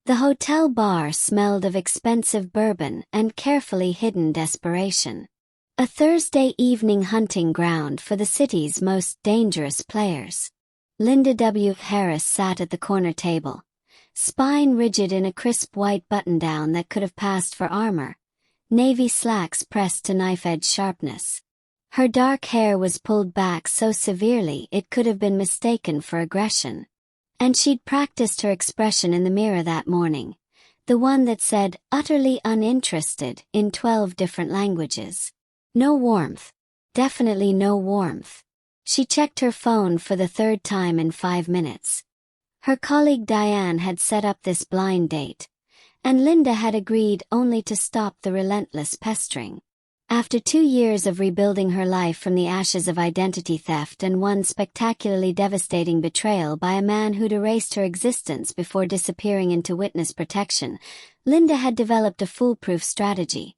The hotel bar smelled of expensive bourbon and carefully hidden desperation. A Thursday evening hunting ground for the city's most dangerous players. Linda W. Harris sat at the corner table, spine rigid in a crisp white button-down that could have passed for armor, navy slacks pressed to knife-edge sharpness. Her dark hair was pulled back so severely it could have been mistaken for aggression. And she'd practiced her expression in the mirror that morning, the one that said, utterly uninterested, in 12 different languages. No warmth. Definitely no warmth. She checked her phone for the third time in 5 minutes. Her colleague Diane had set up this blind date, and Linda had agreed only to stop the relentless pestering. After 2 years of rebuilding her life from the ashes of identity theft and one spectacularly devastating betrayal by a man who'd erased her existence before disappearing into witness protection, Linda had developed a foolproof strategy.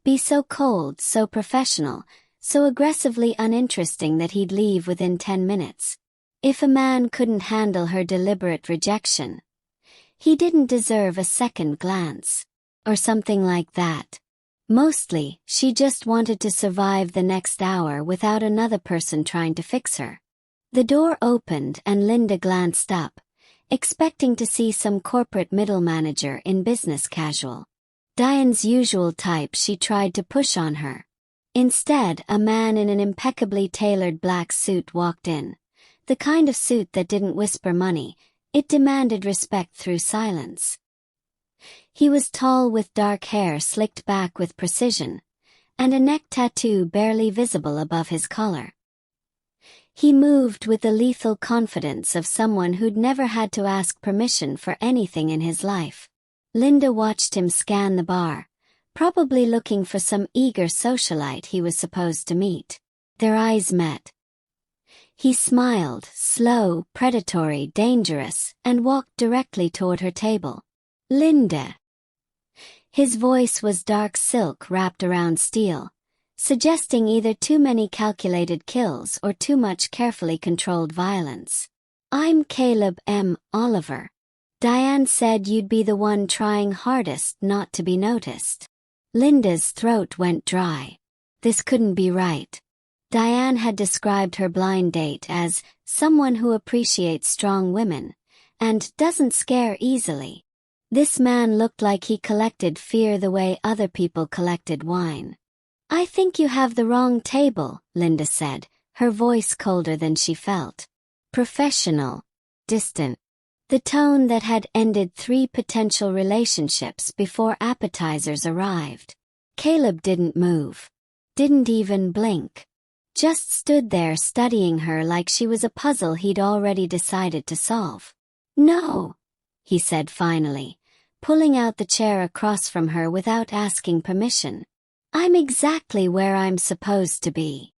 Be so cold, so professional, so aggressively uninteresting that he'd leave within 10 minutes. If a man couldn't handle her deliberate rejection, he didn't deserve a second glance. Or something like that. Mostly, she just wanted to survive the next hour without another person trying to fix her. The door opened and Linda glanced up, expecting to see some corporate middle manager in business casual. Diane's usual type she tried to push on her. Instead, a man in an impeccably tailored black suit walked in. The kind of suit that didn't whisper money, it demanded respect through silence. He was tall with dark hair slicked back with precision, and a neck tattoo barely visible above his collar. He moved with the lethal confidence of someone who'd never had to ask permission for anything in his life. Linda watched him scan the bar, probably looking for some eager socialite he was supposed to meet. Their eyes met. He smiled, slow, predatory, dangerous, and walked directly toward her table. Linda. His voice was dark silk wrapped around steel, suggesting either too many calculated kills or too much carefully controlled violence. I'm Caleb M. Oliver. Diane said you'd be the one trying hardest not to be noticed. Linda's throat went dry. This couldn't be right. Diane had described her blind date as someone who appreciates strong women and doesn't scare easily. This man looked like he collected fear the way other people collected wine. I think you have the wrong table, Linda said, her voice colder than she felt. Professional. Distant. The tone that had ended 3 potential relationships before appetizers arrived. Caleb didn't move. Didn't even blink. Just stood there studying her like she was a puzzle he'd already decided to solve. No, he said finally, pulling out the chair across from her without asking permission. I'm exactly where I'm supposed to be.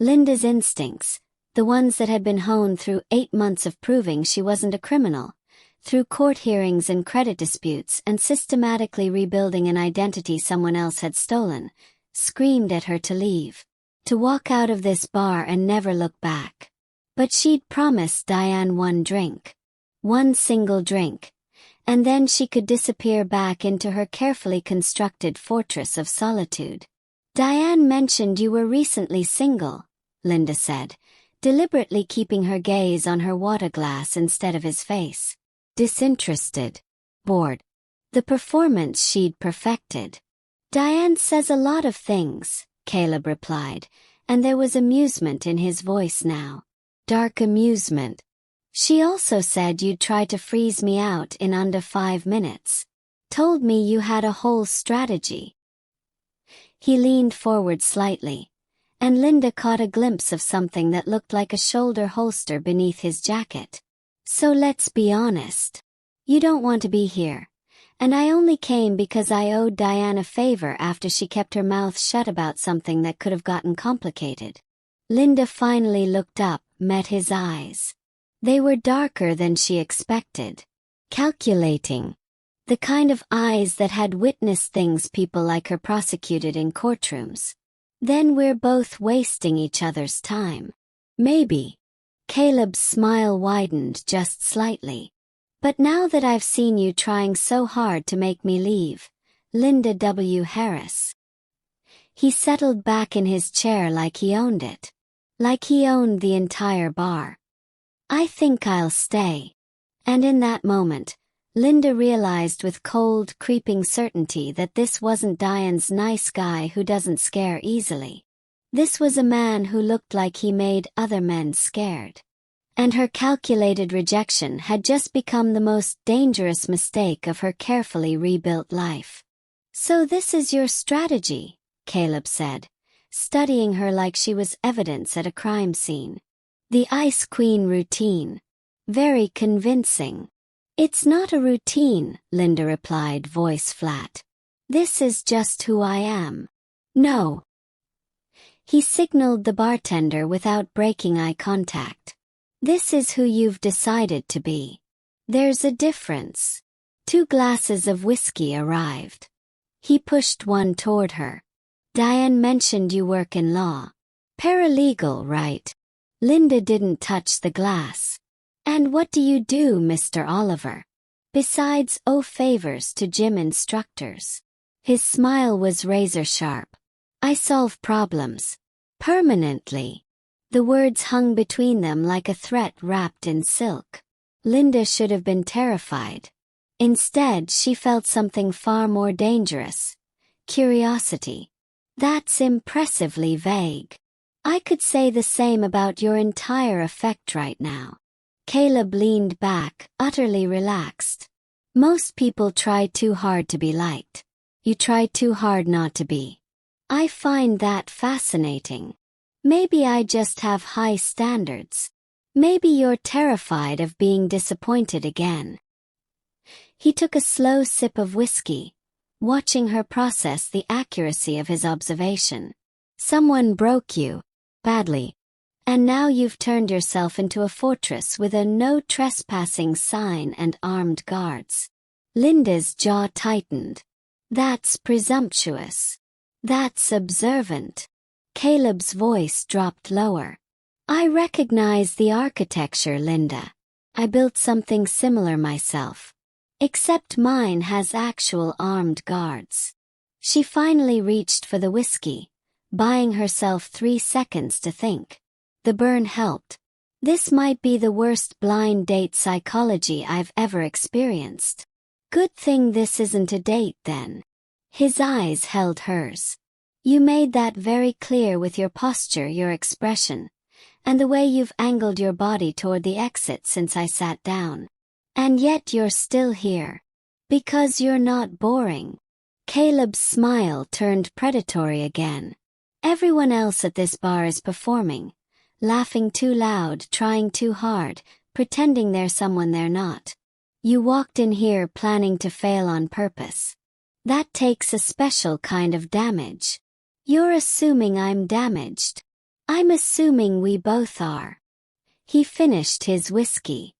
Linda's instincts, the ones that had been honed through 8 months of proving she wasn't a criminal, through court hearings and credit disputes and systematically rebuilding an identity someone else had stolen, screamed at her to leave, to walk out of this bar and never look back. But she'd promised Diane 1 drink. 1 single drink. And then she could disappear back into her carefully constructed fortress of solitude. Diane mentioned you were recently single, Linda said, deliberately keeping her gaze on her water glass instead of his face. Disinterested. Bored. The performance she'd perfected. Diane says a lot of things, Caleb replied, and there was amusement in his voice now. Dark amusement. She also said you'd try to freeze me out in under 5 minutes. Told me you had a whole strategy. He leaned forward slightly, and Linda caught a glimpse of something that looked like a shoulder holster beneath his jacket. So let's be honest. You don't want to be here. And I only came because I owed Diane a favor after she kept her mouth shut about something that could have gotten complicated. Linda finally looked up, met his eyes. They were darker than she expected. Calculating. The kind of eyes that had witnessed things people like her prosecuted in courtrooms. Then we're both wasting each other's time. Maybe. Caleb's smile widened just slightly. But now that I've seen you trying so hard to make me leave, Linda W. Harris. He settled back in his chair like he owned it. Like he owned the entire bar. I think I'll stay. And in that moment, Linda realized with cold, creeping certainty that this wasn't Diane's nice guy who doesn't scare easily. This was a man who looked like he made other men scared. And her calculated rejection had just become the most dangerous mistake of her carefully rebuilt life. "So this is your strategy," Caleb said, studying her like she was evidence at a crime scene. "The Ice Queen routine. Very convincing." "It's not a routine," Linda replied, voice flat. "This is just who I am." "No." He signaled the bartender without breaking eye contact. "This is who you've decided to be. There's a difference." 2 glasses of whiskey arrived. He pushed one toward her. "Diane mentioned you work in law. Paralegal, right?" Linda didn't touch the glass. "And what do you do, Mr. Oliver? Besides owe favors to gym instructors?" His smile was razor sharp. "I solve problems. Permanently." The words hung between them like a threat wrapped in silk. Linda should have been terrified. Instead, she felt something far more dangerous. Curiosity. "That's impressively vague. I could say the same about your entire effect right now." Caleb leaned back, utterly relaxed. "Most people try too hard to be liked. You try too hard not to be. I find that fascinating. Maybe I just have high standards. Maybe you're terrified of being disappointed again." He took a slow sip of whiskey, watching her process the accuracy of his observation. "Someone broke you. Badly. And now you've turned yourself into a fortress with a no trespassing sign and armed guards." Linda's jaw tightened. "That's presumptuous. That's observant." Caleb's voice dropped lower. "I recognize the architecture, Linda. I built something similar myself. Except mine has actual armed guards." She finally reached for the whiskey, buying herself 3 seconds to think. The burn helped. "This might be the worst blind date psychology I've ever experienced." "Good thing this isn't a date then." His eyes held hers. "You made that very clear with your posture, your expression, and the way you've angled your body toward the exit since I sat down. And yet you're still here. Because you're not boring." Caleb's smile turned predatory again. "Everyone else at this bar is performing, laughing too loud, trying too hard, pretending they're someone they're not. You walked in here planning to fail on purpose. That takes a special kind of damage. You're assuming I'm damaged. I'm assuming we both are." He finished his whiskey.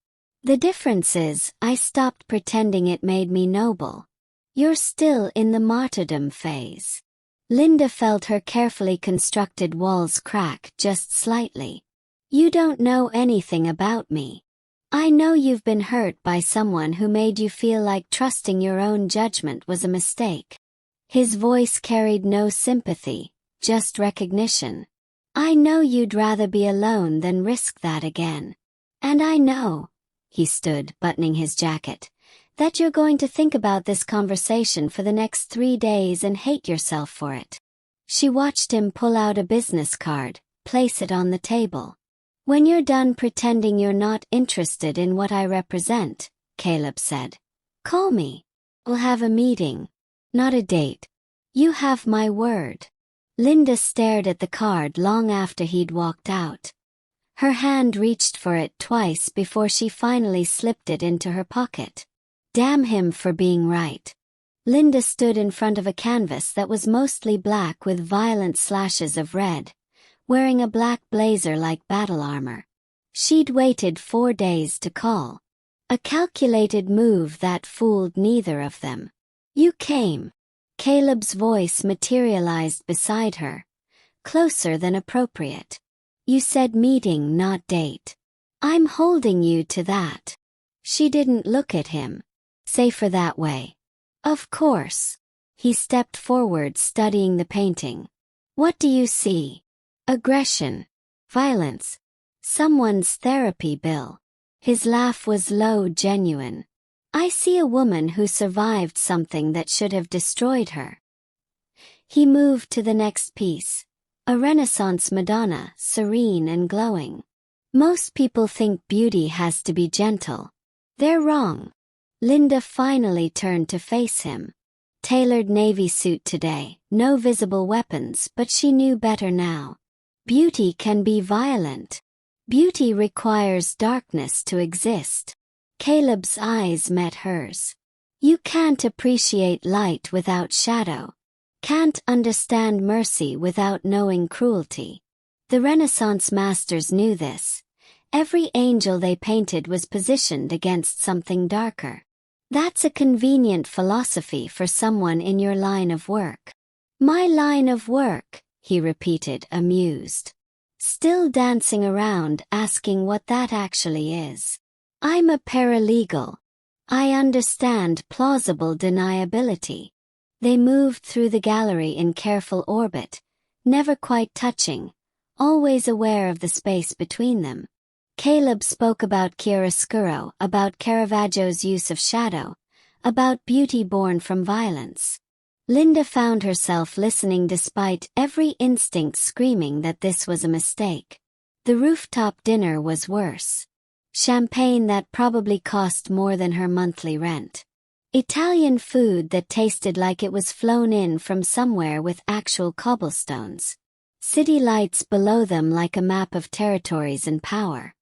"The difference is, I stopped pretending it made me noble. You're still in the martyrdom phase." Linda felt her carefully constructed walls crack just slightly. "You don't know anything about me. I know you've been hurt by someone who made you feel like trusting your own judgment was a mistake." His voice carried no sympathy, just recognition. "I know you'd rather be alone than risk that again. And I know," he stood, buttoning his jacket, "that you're going to think about this conversation for the next 3 days and hate yourself for it." She watched him pull out a business card, place it on the table. "When you're done pretending you're not interested in what I represent," Caleb said, "call me. We'll have a meeting. Not a date. You have my word." Linda stared at the card long after he'd walked out. Her hand reached for it twice before she finally slipped it into her pocket. Damn him for being right. Linda stood in front of a canvas that was mostly black with violent slashes of red, wearing a black blazer like battle armor. She'd waited 4 days to call. A calculated move that fooled neither of them. "You came." Caleb's voice materialized beside her, closer than appropriate. "You said meeting, not date. I'm holding you to that." She didn't look at him. Safer that way. Of course. He stepped forward, studying the painting. What do you see? Aggression. Violence. Someone's therapy bill. His laugh was low, genuine. I see a woman who survived something that should have destroyed her. He moved to the next piece. A Renaissance Madonna, serene and glowing. Most people think beauty has to be gentle. They're wrong. Linda finally turned to face him. Tailored navy suit today, no visible weapons, but she knew better now. Beauty can be violent. Beauty requires darkness to exist. Caleb's eyes met hers. You can't appreciate light without shadow. Can't understand mercy without knowing cruelty. The Renaissance masters knew this. Every angel they painted was positioned against something darker. That's a convenient philosophy for someone in your line of work. My line of work, he repeated, amused. Still dancing around, asking what that actually is. I'm a paralegal. I understand plausible deniability. They moved through the gallery in careful orbit, never quite touching, always aware of the space between them. Caleb spoke about chiaroscuro, about Caravaggio's use of shadow, about beauty born from violence. Linda found herself listening despite every instinct screaming that this was a mistake. The rooftop dinner was worse. Champagne that probably cost more than her monthly rent. Italian food that tasted like it was flown in from somewhere with actual cobblestones. City lights below them like a map of territories and power.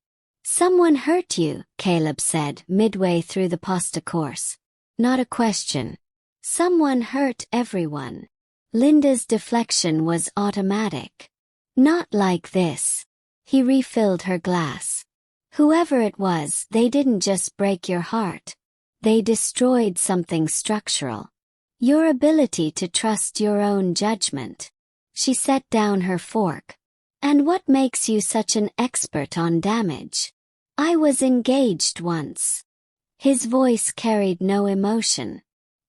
Someone hurt you, Caleb said midway through the pasta course. Not a question. Someone hurt everyone. Linda's deflection was automatic. Not like this. He refilled her glass. Whoever it was, they didn't just break your heart. They destroyed something structural. Your ability to trust your own judgment. She set down her fork. And what makes you such an expert on damage? I was engaged once. His voice carried no emotion.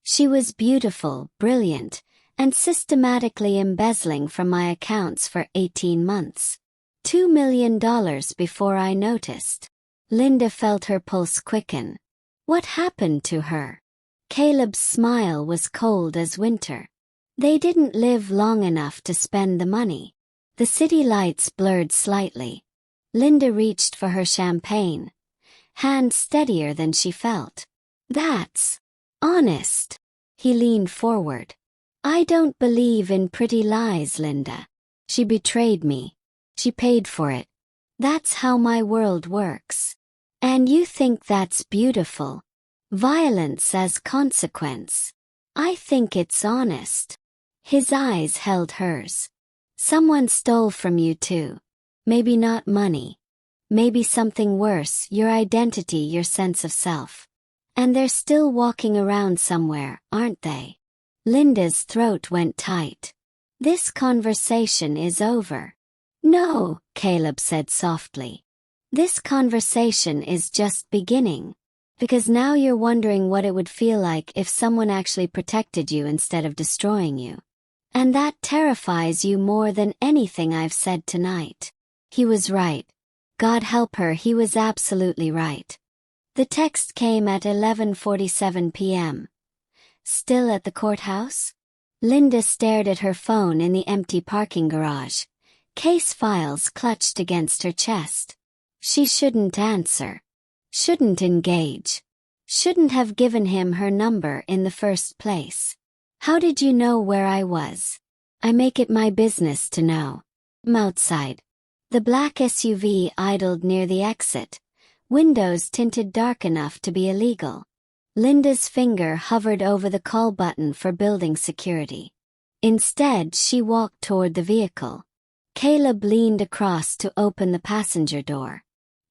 She was beautiful, brilliant, and systematically embezzling from my accounts for 18 months. $2 million before I noticed. Linda felt her pulse quicken. What happened to her? Caleb's smile was cold as winter. They didn't live long enough to spend the money. The city lights blurred slightly. Linda reached for her champagne, hand steadier than she felt. That's honest. He leaned forward. I don't believe in pretty lies, Linda. She betrayed me. She paid for it. That's how my world works. And you think that's beautiful? Violence as consequence. I think it's honest. His eyes held hers. Someone stole from you too. Maybe not money. Maybe something worse, your identity, your sense of self. And they're still walking around somewhere, aren't they? Linda's throat went tight. This conversation is over. No, Caleb said softly. This conversation is just beginning. Because now you're wondering what it would feel like if someone actually protected you instead of destroying you. And that terrifies you more than anything I've said tonight. He was right. God help her, he was absolutely right. The text came at 11:47 p.m. Still at the courthouse? Linda stared at her phone in the empty parking garage. Case files clutched against her chest. She shouldn't answer. Shouldn't engage. Shouldn't have given him her number in the first place. How did you know where I was? I make it my business to know. I'm outside. The black SUV idled near the exit, windows tinted dark enough to be illegal. Linda's finger hovered over the call button for building security. Instead, she walked toward the vehicle. Caleb leaned across to open the passenger door.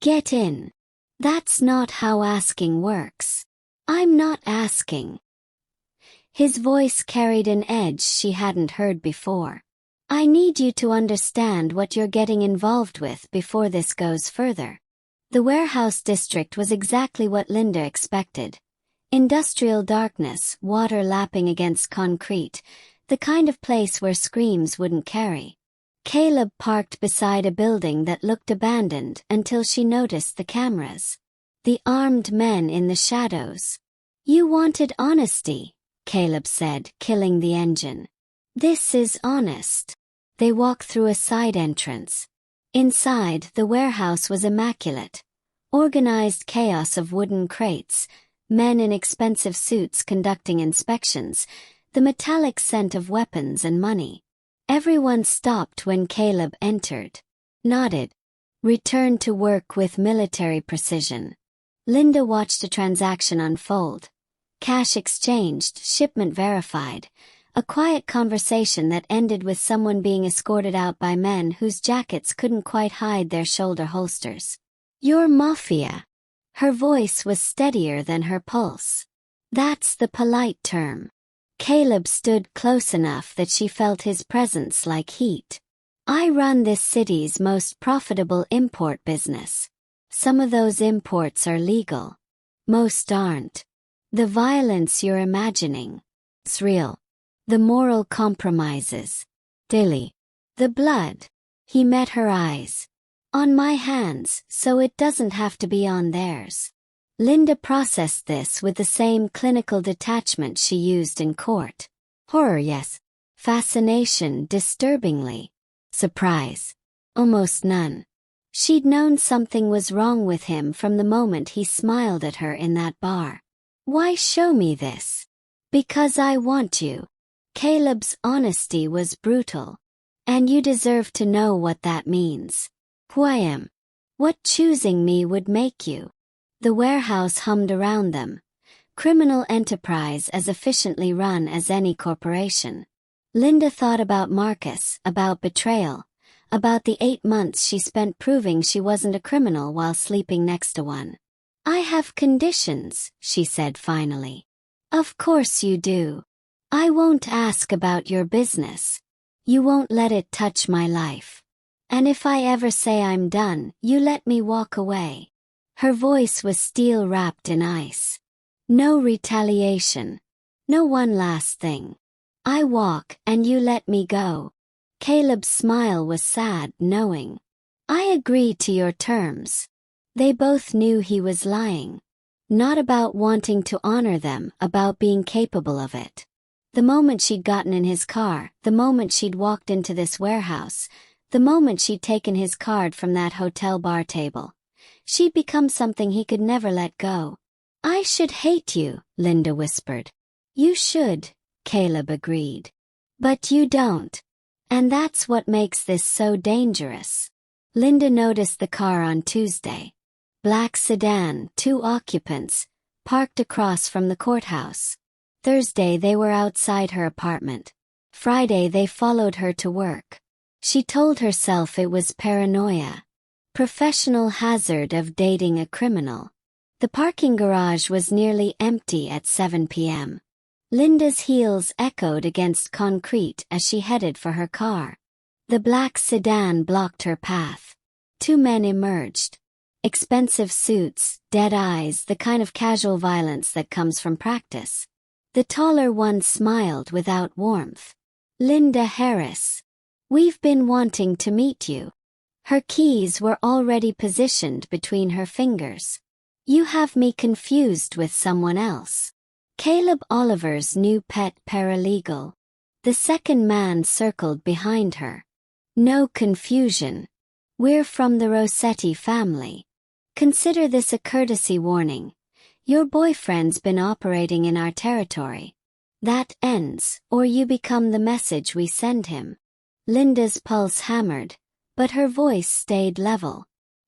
Get in. That's not how asking works. I'm not asking. His voice carried an edge she hadn't heard before. I need you to understand what you're getting involved with before this goes further. The warehouse district was exactly what Linda expected. Industrial darkness, water lapping against concrete, the kind of place where screams wouldn't carry. Caleb parked beside a building that looked abandoned until she noticed the cameras. The armed men in the shadows. "You wanted honesty," Caleb said, killing the engine. "This is honest." They walked through a side entrance. Inside, the warehouse was immaculate. Organized chaos of wooden crates, men in expensive suits conducting inspections, the metallic scent of weapons and money. Everyone stopped when Caleb entered. Nodded. Returned to work with military precision. Linda watched a transaction unfold. Cash exchanged, shipment verified. A quiet conversation that ended with someone being escorted out by men whose jackets couldn't quite hide their shoulder holsters. "You're Mafia." Her voice was steadier than her pulse. That's the polite term. Caleb stood close enough that she felt his presence like heat. "I run this city's most profitable import business. Some of those imports are legal. Most aren't. The violence you're imagining. It's real. The moral compromises. Dilly. The blood." He met her eyes. "On my hands, so it doesn't have to be on theirs." Linda processed this with the same clinical detachment she used in court. Horror, yes. Fascination, disturbingly. Surprise. Almost none. She'd known something was wrong with him from the moment he smiled at her in that bar. "Why show me this?" "Because I want you." Caleb's honesty was brutal. "And you deserve to know what that means. Who I am. What choosing me would make you." The warehouse hummed around them. Criminal enterprise as efficiently run as any corporation. Linda thought about Marcus, about betrayal, about the 8 months she spent proving she wasn't a criminal while sleeping next to one. "I have conditions," she said finally. "Of course you do. I won't ask about your business. You won't let it touch my life. And if I ever say I'm done, you let me walk away." Her voice was steel wrapped in ice. "No retaliation. No one last thing. I walk and you let me go." Caleb's smile was sad, knowing. "I agree to your terms." They both knew he was lying. Not about wanting to honor them, about being capable of it. The moment she'd gotten in his car, the moment she'd walked into this warehouse, the moment she'd taken his card from that hotel bar table, she'd become something he could never let go. "I should hate you," Linda whispered. "You should," Caleb agreed. "But you don't. And that's what makes this so dangerous." Linda noticed the car on Tuesday. Black sedan, 2 occupants, parked across from the courthouse. Thursday they were outside her apartment. Friday they followed her to work. She told herself it was paranoia. Professional hazard of dating a criminal. The parking garage was nearly empty at 7 p.m. Linda's heels echoed against concrete as she headed for her car. The black sedan blocked her path. 2 men emerged. Expensive suits, dead eyes, the kind of casual violence that comes from practice. The taller one smiled without warmth. "Linda Harris. We've been wanting to meet you." Her keys were already positioned between her fingers. "You have me confused with someone else." Caleb Oliver's new pet paralegal. The second man circled behind her. "No confusion. We're from the Rossetti family. Consider this a courtesy warning. Your boyfriend's been operating in our territory. That ends, or you become the message we send him." Linda's pulse hammered, but her voice stayed level.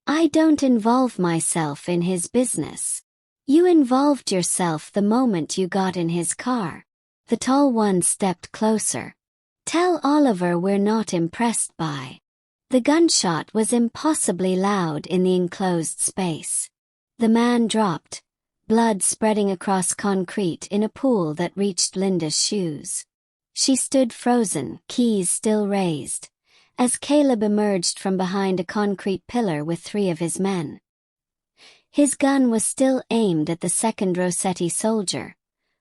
"I don't involve myself in his business. You involved yourself the moment you got in his car." The tall one stepped closer. "Tell Oliver we're not impressed by." The gunshot was impossibly loud in the enclosed space. The man dropped, blood spreading across concrete in a pool that reached Linda's shoes. She stood frozen, keys still raised, as Caleb emerged from behind a concrete pillar with 3 of his men. His gun was still aimed at the second Rossetti soldier,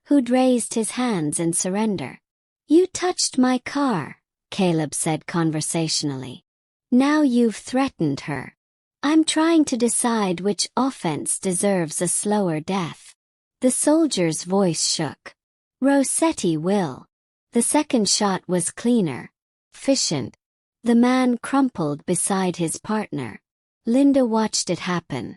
who'd raised his hands in surrender. "You touched my car," Caleb said conversationally. "Now you've threatened her. I'm trying to decide which offense deserves a slower death." The soldier's voice shook. "Rossetti will." The second shot was cleaner, efficient. The man crumpled beside his partner. Linda watched it happen.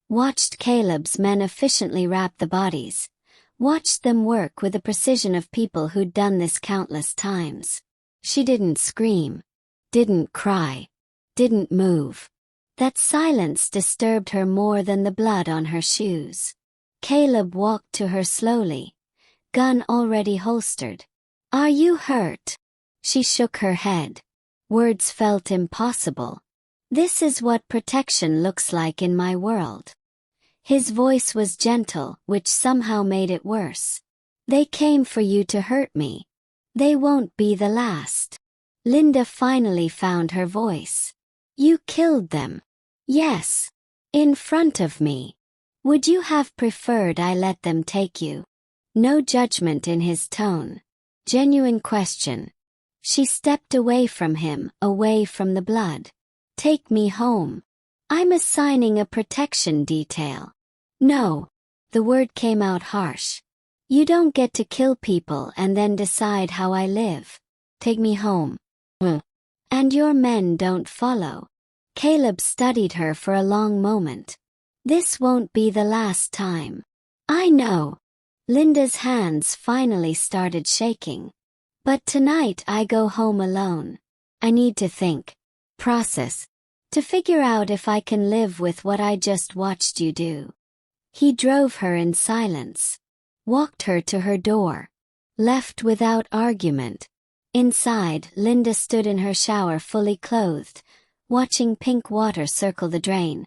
Watched Caleb's men efficiently wrap the bodies. Watched them work with the precision of people who'd done this countless times. She didn't scream. Didn't cry. Didn't move. That silence disturbed her more than the blood on her shoes. Caleb walked to her slowly, gun already holstered. "Are you hurt?" She shook her head. Words felt impossible. "This is what protection looks like in my world." His voice was gentle, which somehow made it worse. "They came for you to hurt me. They won't be the last." Linda finally found her voice. "You killed them." "Yes. In front of me. Would you have preferred I let them take you?" No judgment in his tone. Genuine question. She stepped away from him, away from the blood. "Take me home. I'm assigning a protection detail." "No." The word came out harsh. "You don't get to kill people and then decide how I live. Take me home." "And your men don't follow." Caleb studied her for a long moment. "This won't be the last time." "I know." Linda's hands finally started shaking. "But tonight I go home alone. I need to think. Process. To figure out if I can live with what I just watched you do." He drove her in silence. Walked her to her door. Left without argument. Inside, Linda stood in her shower fully clothed, watching pink water circle the drain,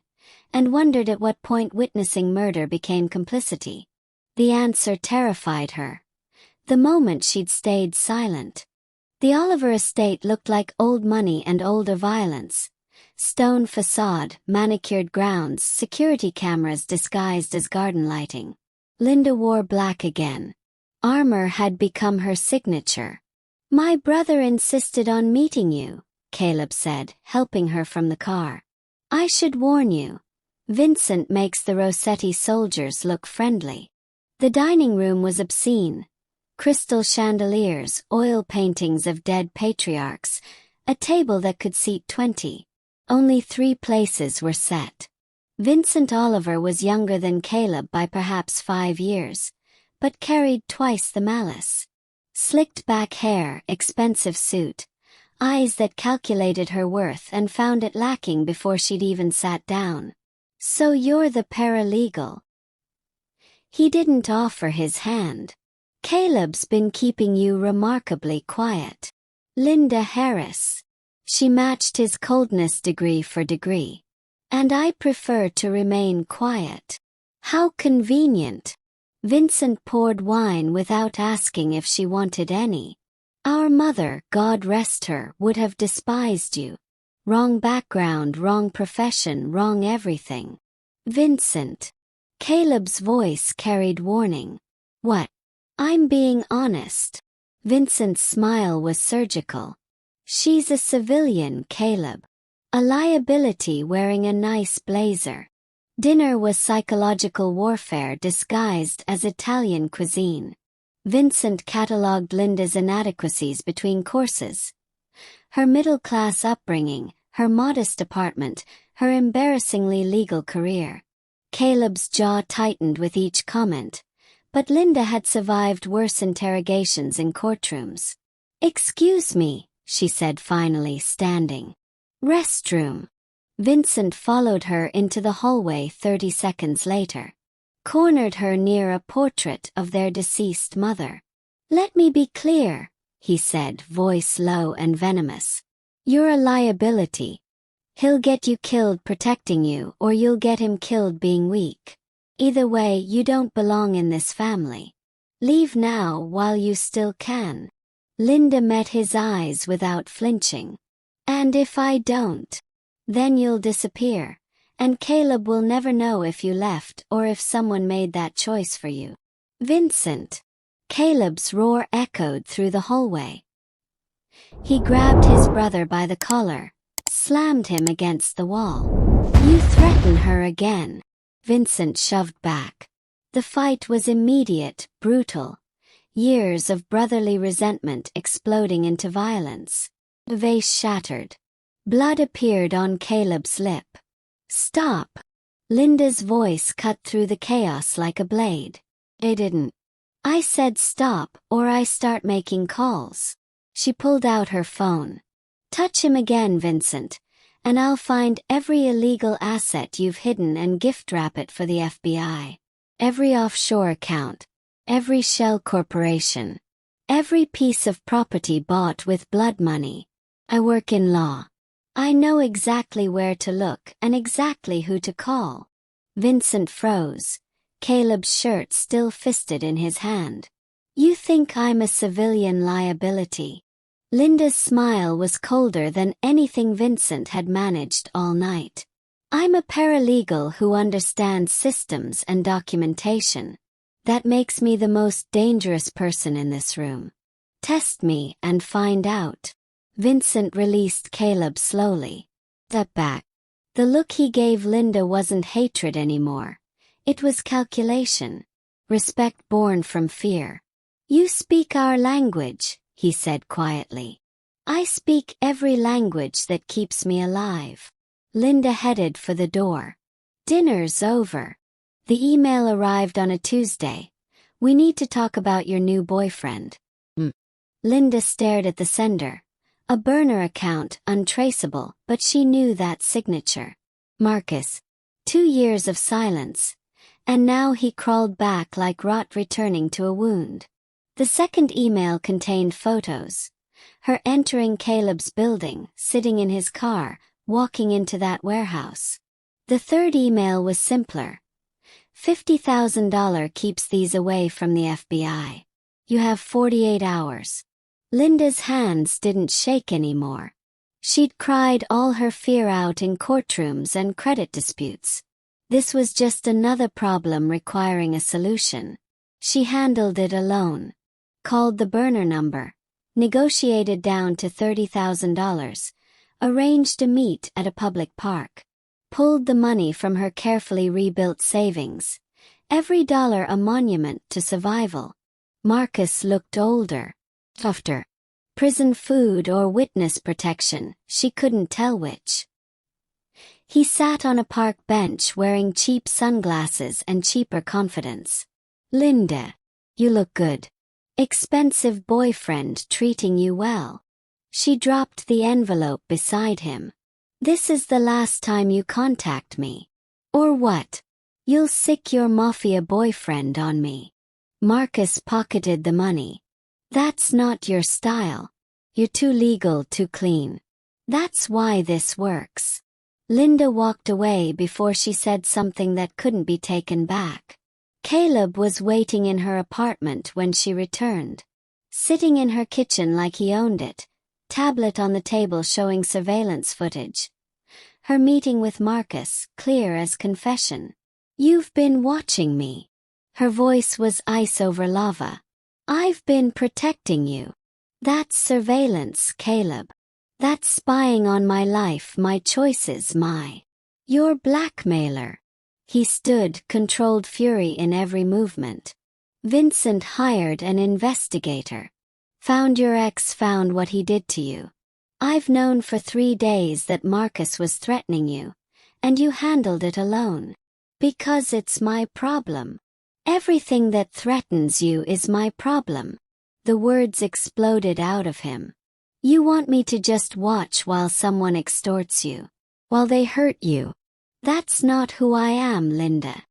and wondered at what point witnessing murder became complicity. The answer terrified her. The moment she'd stayed silent. The Oliver estate looked like old money and older violence. Stone facade, manicured grounds, security cameras disguised as garden lighting. Linda wore black again. Armor had become her signature. "My brother insisted on meeting you," Caleb said, helping her from the car. "I should warn you. Vincent makes the Rossetti soldiers look friendly." The dining room was obscene. Crystal chandeliers, oil paintings of dead patriarchs, a table that could seat 20. Only 3 places were set. Vincent Oliver was younger than Caleb by perhaps 5 years, but carried twice the malice. Slicked back hair, expensive suit, eyes that calculated her worth and found it lacking before she'd even sat down. "So you're the paralegal." He didn't offer his hand. "Caleb's been keeping you remarkably quiet." Linda Harris. She matched his coldness degree for degree. "And I prefer to remain quiet." "How convenient." Vincent poured wine without asking if she wanted any. "Our mother, God rest her, would have despised you. Wrong background, wrong profession, wrong everything." "Vincent." Caleb's voice carried warning. "What?" "I'm being honest." Vincent's smile was surgical. "She's a civilian, Caleb. A liability wearing a nice blazer." Dinner was psychological warfare disguised as Italian cuisine. Vincent catalogued Linda's inadequacies between courses. Her middle-class upbringing, her modest apartment, her embarrassingly legal career. Caleb's jaw tightened with each comment, but Linda had survived worse interrogations in courtrooms. "Excuse me," she said finally, standing. "Restroom." Vincent followed her into the hallway 30 seconds later. Cornered her near a portrait of their deceased mother. "Let me be clear," he said, voice low and venomous. "You're a liability. He'll get you killed protecting you, or you'll get him killed being weak. Either way, you don't belong in this family. Leave now while you still can." Linda met his eyes without flinching. "And if I don't? Then you'll disappear, And Caleb will never know if you left or if someone made that choice for you. Vincent. Caleb's roar echoed through the hallway. He grabbed his brother by the collar, slammed him against the wall. You threaten her again. Vincent shoved back. The fight was immediate, brutal. Years of brotherly resentment exploding into violence. The vase shattered. Blood appeared on Caleb's lip. Stop! Linda's voice cut through the chaos like a blade. I didn't. I said stop or I start making calls. She pulled out her phone. Touch him again, Vincent, and I'll find every illegal asset you've hidden and gift wrap it for the FBI. Every offshore account. Every shell corporation. Every piece of property bought with blood money. I work in law. I know exactly where to look and exactly who to call. Vincent froze, Caleb's shirt still fisted in his hand. You think I'm a civilian liability? Linda's smile was colder than anything Vincent had managed all night. I'm a paralegal who understands systems and documentation. That makes me the most dangerous person in this room. Test me and find out. Vincent released Caleb slowly. Step back. The look he gave Linda wasn't hatred anymore. It was calculation. Respect born from fear. You speak our language, he said quietly. I speak every language that keeps me alive. Linda headed for the door. Dinner's over. The email arrived on a Tuesday. We need to talk about your new boyfriend. Linda stared at the sender. A burner account, untraceable, but she knew that signature. Marcus. 2 years of silence. And now he crawled back like rot returning to a wound. The second email contained photos. Her entering Caleb's building, sitting in his car, walking into that warehouse. The third email was simpler. $50,000 keeps these away from the FBI. You have 48 hours. Linda's hands didn't shake anymore. She'd cried all her fear out in courtrooms and credit disputes. This was just another problem requiring a solution. She handled it alone. Called the burner number. Negotiated down to $30,000. Arranged a meet at a public park. Pulled the money from her carefully rebuilt savings. Every dollar a monument to survival. Marcus looked older. Softer. Prison food or witness protection, she couldn't tell which. He sat on a park bench wearing cheap sunglasses and cheaper confidence. Linda. You look good. Expensive boyfriend treating you well. She dropped the envelope beside him. This is the last time you contact me. Or what? You'll sick your Mafia boyfriend on me. Marcus pocketed the money. That's not your style. You're too legal, too clean. That's why this works. Linda walked away before she said something that couldn't be taken back. Caleb was waiting in her apartment when she returned. Sitting in her kitchen like he owned it, tablet on the table showing surveillance footage. Her meeting with Marcus, clear as confession. You've been watching me. Her voice was ice over lava. I've been protecting you. That's surveillance, Caleb. That's spying on my life, my choices, You're blackmailer. He stood, controlled fury in every movement. Vincent hired an investigator. Found your ex, found what he did to you. I've known for 3 days that Marcus was threatening you, and you handled it alone. Because it's my problem. Everything that threatens you is my problem. The words exploded out of him. You want me to just watch while someone extorts you, while they hurt you. That's not who I am, Linda.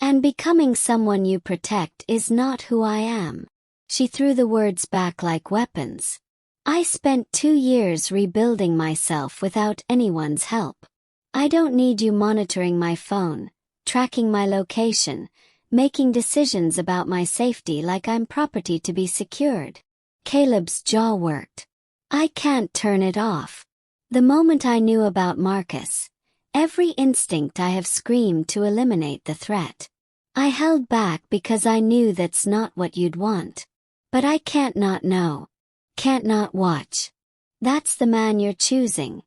And becoming someone you protect is not who I am. She threw the words back like weapons. I spent 2 years rebuilding myself without anyone's help. I don't need you monitoring my phone, tracking my location, making decisions about my safety like I'm property to be secured. Caleb's jaw worked. I can't turn it off. The moment I knew about Marcus, Every instinct I have screamed to eliminate the threat. I held back because I knew that's not what you'd want. But I can't not know. Can't not watch. That's the man you're choosing.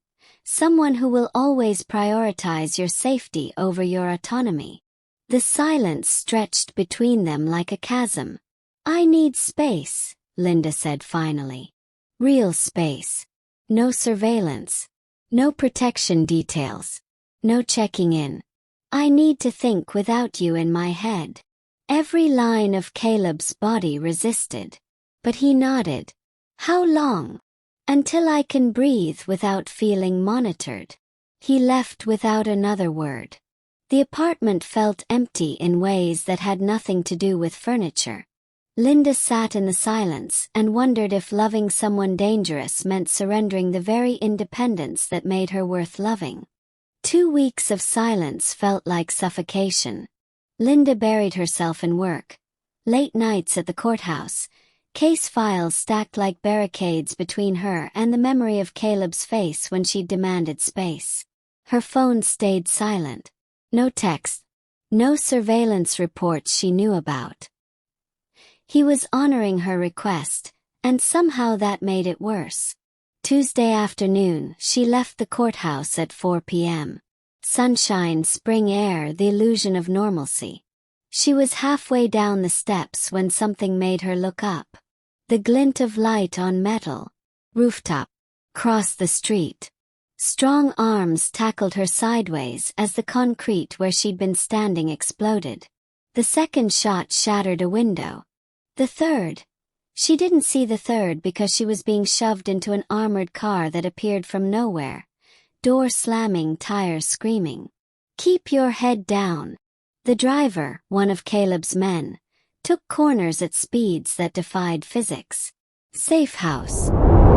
Someone who will always prioritize your safety over your autonomy. The silence stretched between them like a chasm. I need space, Linda said finally. Real space. No surveillance. No protection details. No checking in. I need to think without you in my head. Every line of Caleb's body resisted. But he nodded. How long? Until I can breathe without feeling monitored. He left without another word. The apartment felt empty in ways that had nothing to do with furniture. Linda sat in the silence and wondered if loving someone dangerous meant surrendering the very independence that made her worth loving. 2 weeks of silence felt like suffocation. Linda buried herself in work. Late nights at the courthouse, case files stacked like barricades between her and the memory of Caleb's face when she demanded space. Her phone stayed silent. No text. No surveillance reports she knew about. He was honoring her request, and somehow that made it worse. Tuesday afternoon, she left the courthouse at 4 p.m. Sunshine, spring air, the illusion of normalcy. She was halfway down the steps when something made her look up. The glint of light on metal. Rooftop. Cross the street. Strong arms tackled her sideways as the concrete where she'd been standing exploded. The second shot shattered a window. The third. She didn't see the third because she was being shoved into an armored car that appeared from nowhere. Door slamming, tires screaming. Keep your head down. The driver, one of Caleb's men, took corners at speeds that defied physics. Safe house.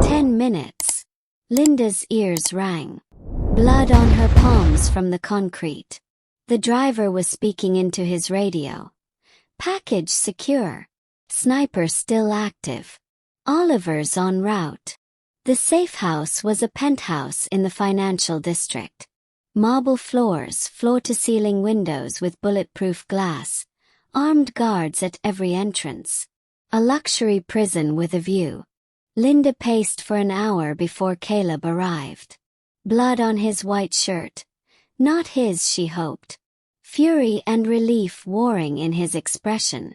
10 minutes. Linda's ears rang. Blood on her palms from the concrete. The driver was speaking into his radio. Package secure. Sniper still active. Oliver's en route. The safe house was a penthouse in the financial district. Marble floors, floor-to-ceiling windows with bulletproof glass. Armed guards at every entrance. A luxury prison with a view. Linda paced for an hour before Caleb arrived. Blood on his white shirt. Not his, she hoped. Fury and relief warring in his expression.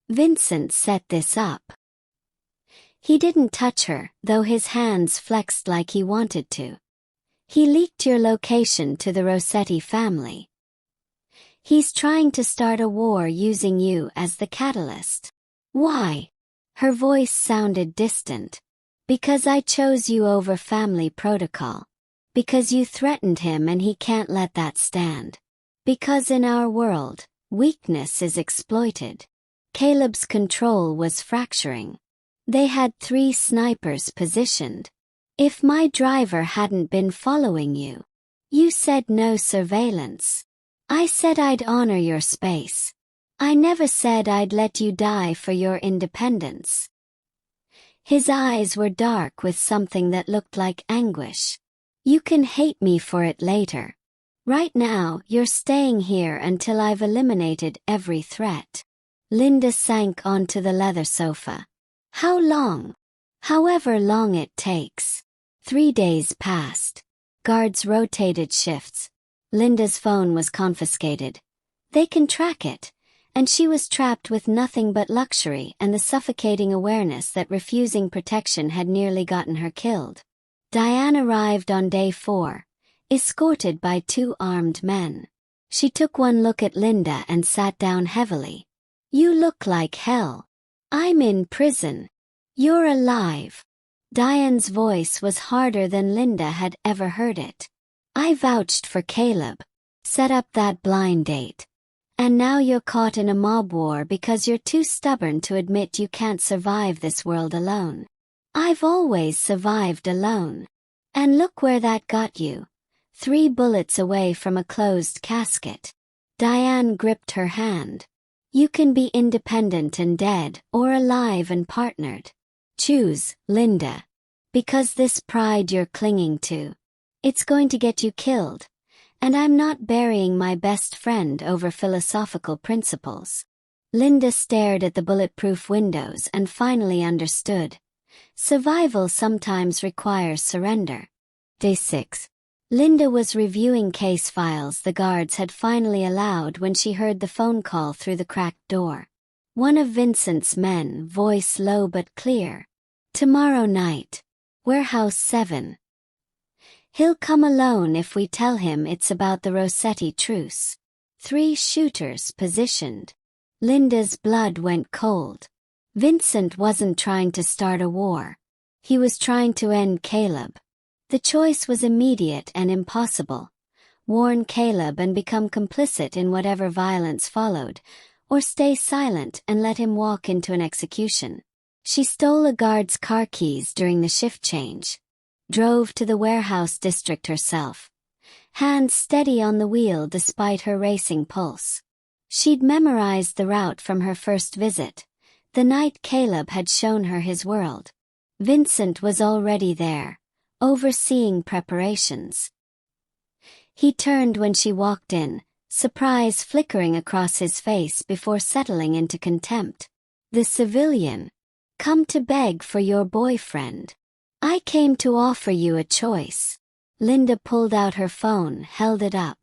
Vincent set this up. He didn't touch her, though his hands flexed like he wanted to. He leaked your location to the Rossetti family. He's trying to start a war using you as the catalyst. Why? Her voice sounded distant. Because I chose you over family protocol. Because you threatened him and he can't let that stand. Because in our world, weakness is exploited. Caleb's control was fracturing. They had 3 snipers positioned. If my driver hadn't been following you. You said no surveillance. I said I'd honor your space. I never said I'd let you die for your independence. His eyes were dark with something that looked like anguish. You can hate me for it later. Right now, you're staying here until I've eliminated every threat. Linda sank onto the leather sofa. How long? However long it takes. 3 days passed. Guards rotated shifts. Linda's phone was confiscated. They can track it. And she was trapped with nothing but luxury and the suffocating awareness that refusing protection had nearly gotten her killed. Diane arrived on day 4, escorted by 2 armed men. She took one look at Linda and sat down heavily. You look like hell. I'm in prison. You're alive. Diane's voice was harder than Linda had ever heard it. I vouched for Caleb. Set up that blind date. And now you're caught in a mob war because you're too stubborn to admit you can't survive this world alone. I've always survived alone. And look where that got you. 3 bullets away from a closed casket. Diane gripped her hand. You can be independent and dead, or alive and partnered. Choose, Linda. Because this pride you're clinging to, it's going to get you killed. And I'm not burying my best friend over philosophical principles. Linda stared at the bulletproof windows and finally understood. Survival sometimes requires surrender. Day 6. Linda was reviewing case files the guards had finally allowed when she heard the phone call through the cracked door. One of Vincent's men, voice low but clear. Tomorrow night. Warehouse 7. He'll come alone if we tell him it's about the Rossetti truce. 3 shooters positioned. Linda's blood went cold. Vincent wasn't trying to start a war. He was trying to end Caleb. The choice was immediate and impossible. Warn Caleb and become complicit in whatever violence followed, or stay silent and let him walk into an execution. She stole a guard's car keys during the shift change. Drove to the warehouse district herself. Hands steady on the wheel despite her racing pulse. She'd memorized the route from her first visit, the night Caleb had shown her his world. Vincent was already there, overseeing preparations. He turned when she walked in, surprise flickering across his face before settling into contempt. The civilian. Come to beg for your boyfriend. I came to offer you a choice. Linda pulled out her phone, held it up.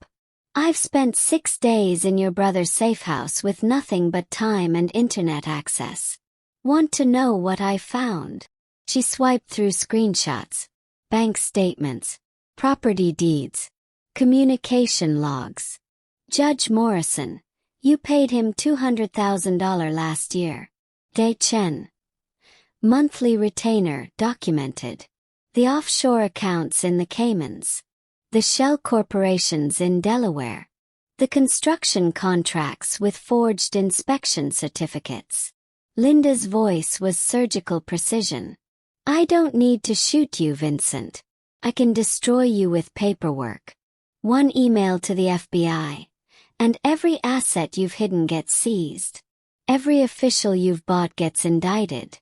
I've spent 6 days in your brother's safe house with nothing but time and internet access. Want to know what I found? She swiped through screenshots, bank statements, property deeds, communication logs. Judge Morrison, you paid him $200,000 last year. Day Chen. Monthly retainer documented. The offshore accounts in the Caymans. The shell corporations in Delaware. The construction contracts with forged inspection certificates. Linda's voice was surgical precision. I don't need to shoot you, Vincent. I can destroy you with paperwork. 1 email to the FBI. And every asset you've hidden gets seized. Every official you've bought gets indicted.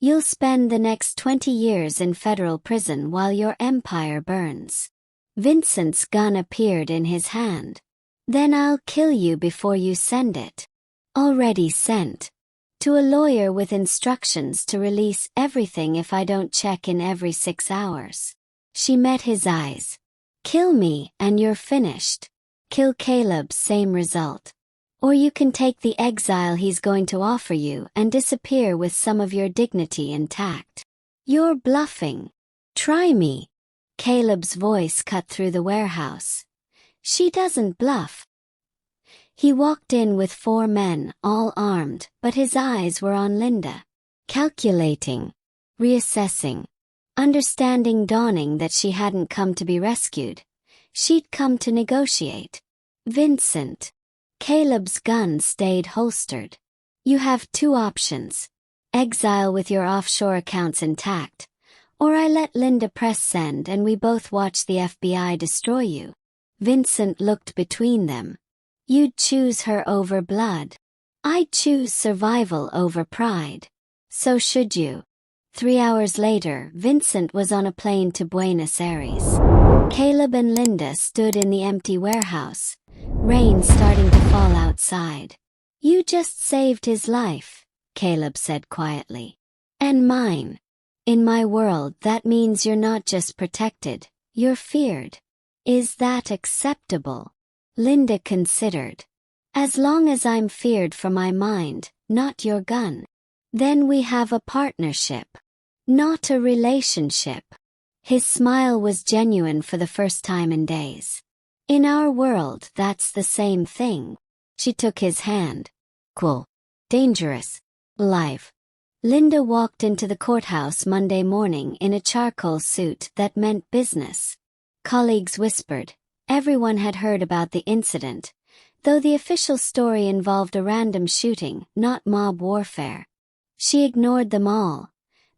You'll spend the next 20 years in federal prison while your empire burns. Vincent's gun appeared in his hand. Then I'll kill you before you send it. Already sent. To a lawyer with instructions to release everything if I don't check in every 6 hours. She met his eyes. Kill me and you're finished. Kill Caleb, same result. Or you can take the exile he's going to offer you and disappear with some of your dignity intact. You're bluffing. Try me. Caleb's voice cut through the warehouse. She doesn't bluff. He walked in with 4 men, all armed, but his eyes were on Linda. Calculating. Reassessing. Understanding dawning that she hadn't come to be rescued. She'd come to negotiate. Vincent. Caleb's gun stayed holstered. You have 2 options. Exile with your offshore accounts intact. Or I let Linda press send and we both watch the FBI destroy you. Vincent looked between them. You'd choose her over blood. I'd choose survival over pride. So should you. 3 hours later, Vincent was on a plane to Buenos Aires. Caleb and Linda stood in the empty warehouse, rain starting to fall outside. You just saved his life, Caleb said quietly. And mine. In my world, that means you're not just protected, you're feared. Is that acceptable? Linda considered. As long as I'm feared for my mind, not your gun. Then we have a partnership. Not a relationship. His smile was genuine for the first time in days. In our world, that's the same thing. She took his hand. Cool. Dangerous. Live. Linda walked into the courthouse Monday morning in a charcoal suit that meant business. Colleagues whispered. Everyone had heard about the incident, though the official story involved a random shooting, not mob warfare. She ignored them all,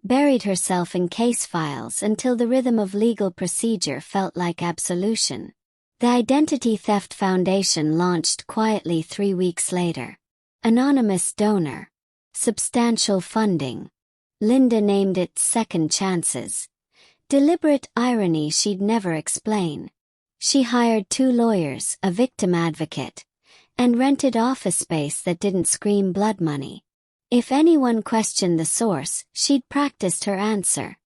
buried herself in case files until the rhythm of legal procedure felt like absolution. The Identity Theft Foundation launched quietly 3 weeks later. Anonymous donor. Substantial funding. Linda named it Second Chances. Deliberate irony she'd never explain. She hired 2 lawyers, a victim advocate, and rented office space that didn't scream blood money. If anyone questioned the source, she'd practiced her answer: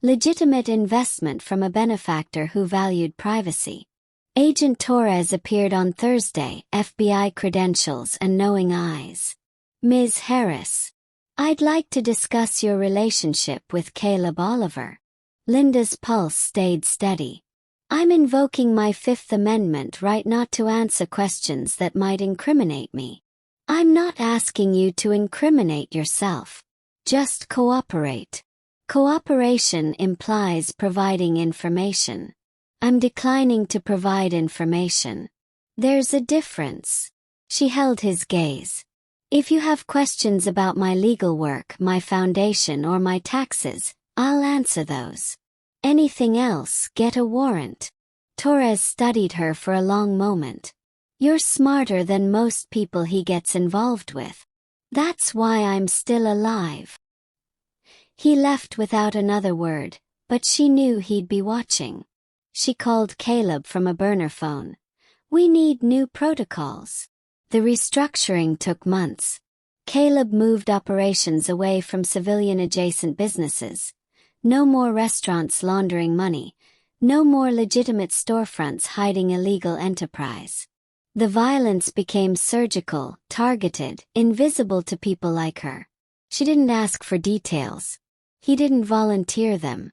legitimate investment from a benefactor who valued privacy. Agent Torres appeared on Thursday, FBI credentials and knowing eyes. Ms. Harris, I'd like to discuss your relationship with Caleb Oliver. Linda's pulse stayed steady. I'm invoking my Fifth Amendment right not to answer questions that might incriminate me. I'm not asking you to incriminate yourself. Just cooperate. Cooperation implies providing information. I'm declining to provide information. There's a difference. She held his gaze. If you have questions about my legal work, my foundation, or my taxes, I'll answer those. Anything else, get a warrant. Torres studied her for a long moment. You're smarter than most people he gets involved with. That's why I'm still alive. He left without another word, but she knew he'd be watching. She called Caleb from a burner phone. We need new protocols. The restructuring took months. Caleb moved operations away from civilian-adjacent businesses. No more restaurants laundering money. No more legitimate storefronts hiding illegal enterprise. The violence became surgical, targeted, invisible to people like her. She didn't ask for details. He didn't volunteer them.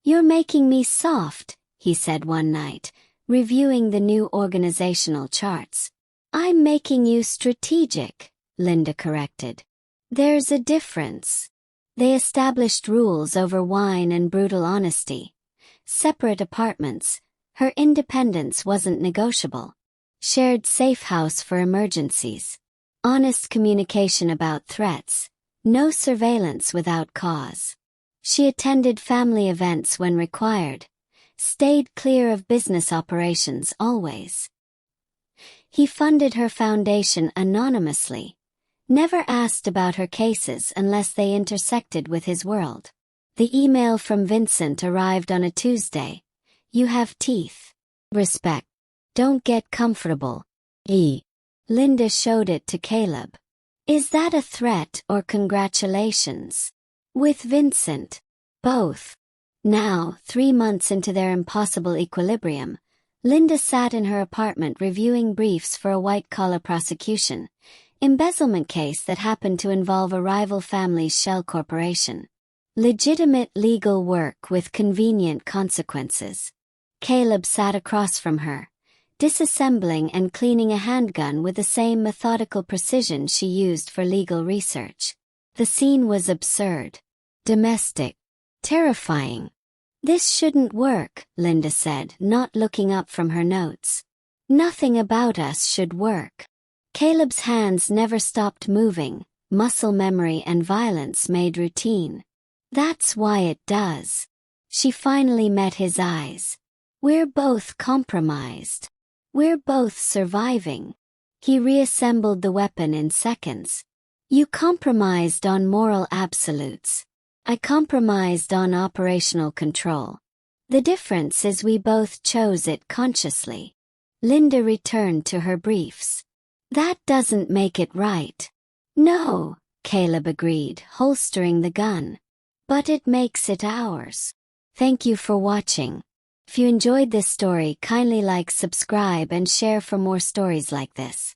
You're making me soft, he said one night, reviewing the new organizational charts. I'm making you strategic, Linda corrected. There's a difference. They established rules over wine and brutal honesty. Separate apartments. Her independence wasn't negotiable. Shared safe house for emergencies. Honest communication about threats. No surveillance without cause. She attended family events when required. Stayed clear of business operations always. He funded her foundation anonymously. Never asked about her cases unless they intersected with his world. The email from Vincent arrived on a Tuesday. You have teeth. Respect. Don't get comfortable. Linda showed it to Caleb. Is that a threat or congratulations? With Vincent. Both. Now, 3 months into their impossible equilibrium, Linda sat in her apartment reviewing briefs for a white-collar prosecution, embezzlement case that happened to involve a rival family's shell corporation. Legitimate legal work with convenient consequences. Caleb sat across from her, disassembling and cleaning a handgun with the same methodical precision she used for legal research. The scene was absurd. Domestic. Terrifying. This shouldn't work, Linda said, not looking up from her notes. Nothing about us should work. Caleb's hands never stopped moving, muscle memory and violence made routine. That's why it does. She finally met his eyes. We're both compromised. We're both surviving. He reassembled the weapon in seconds. You compromised on moral absolutes. I compromised on operational control. The difference is we both chose it consciously. Linda returned to her briefs. That doesn't make it right. No, Caleb agreed, holstering the gun. But it makes it ours. Thank you for watching. If you enjoyed this story, kindly like, subscribe, and share for more stories like this.